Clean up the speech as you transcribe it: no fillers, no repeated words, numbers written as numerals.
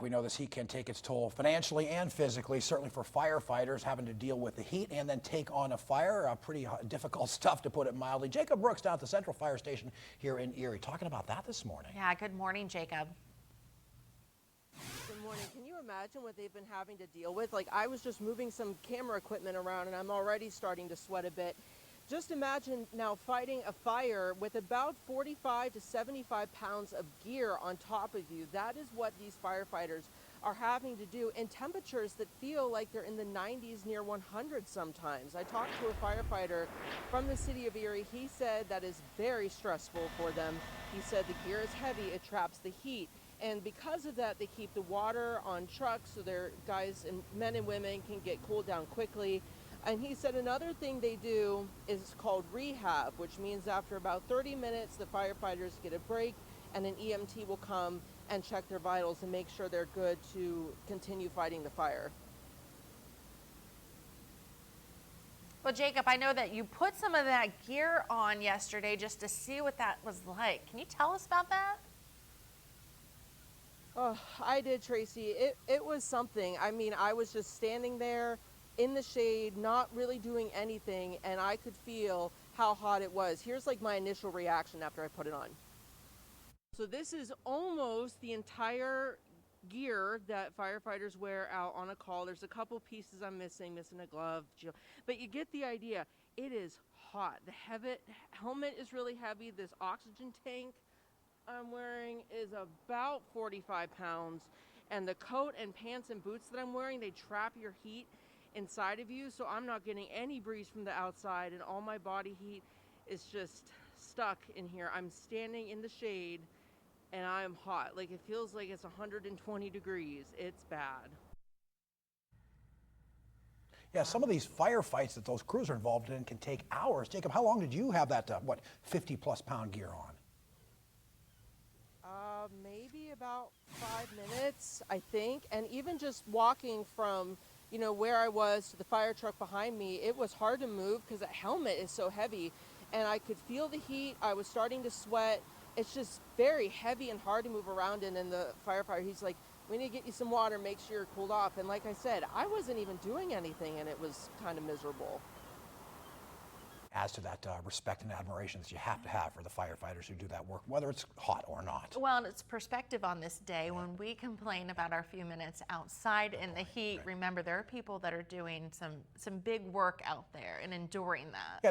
We know this heat can take its toll financially and physically, certainly for firefighters having to deal with the heat and then take on a fire. Pretty difficult stuff, to put it mildly. Jacob Brooks down at the Central Fire Station here in Erie talking about that this morning. Yeah, good morning, Jacob. Good morning. Can you imagine what they've been having to deal with? Like, I was just moving some camera equipment around and I'm already starting to sweat a bit. Just imagine now fighting a fire with about 45 to 75 pounds of gear on top of you. That is what these firefighters are having to do in temperatures that feel like they're in the 90s, near 100 sometimes. I talked to a firefighter from the city of Erie. He said that is very stressful for them. He said the gear is heavy, it traps the heat. And because of that, they keep the water on trucks so their guys and men and women can get cooled down quickly. And he said another thing they do is called rehab, which means after about 30 minutes, the firefighters get a break and an EMT will come and check their vitals and make sure they're good to continue fighting the fire. Well, Jacob, I know that you put some of that gear on yesterday just to see what that was like. Can you tell us about that? Oh, I did, Tracy. It was something. I mean, I was just standing there in the shade, not really doing anything, and I could feel how hot it was. Here's like my initial reaction after I put it on. So this is almost the entire gear that firefighters wear out on a call. There's a couple pieces I'm missing a glove, but you get the idea. It is hot. The helmet is really heavy. This oxygen tank I'm wearing is about 45 pounds, and the coat and pants and boots that I'm wearing, they trap your heat inside of you, so I'm not getting any breeze from the outside, and all my body heat is just stuck in here. I'm standing in the shade and I'm hot. Like, it feels like it's 120 degrees. It's bad. Yeah, some of these firefights that those crews are involved in can take hours. Jacob, how long did you have that, 50-plus pound gear on? Maybe about 5 minutes, I think. And even just walking from, where I was to the fire truck behind me, it was hard to move because that helmet is so heavy. And I could feel the heat. I was starting to sweat. It's just very heavy and hard to move around in. And the firefighter, he's like, we need to get you some water, make sure you're cooled off. And like I said, I wasn't even doing anything, and it was kind of miserable. As to that respect and admiration that you have to have for the firefighters who do that work, whether it's hot or not. Well, and it's perspective on this day. When we complain about our few minutes outside in the heat, remember there are people that are doing some big work out there and enduring that. Yeah.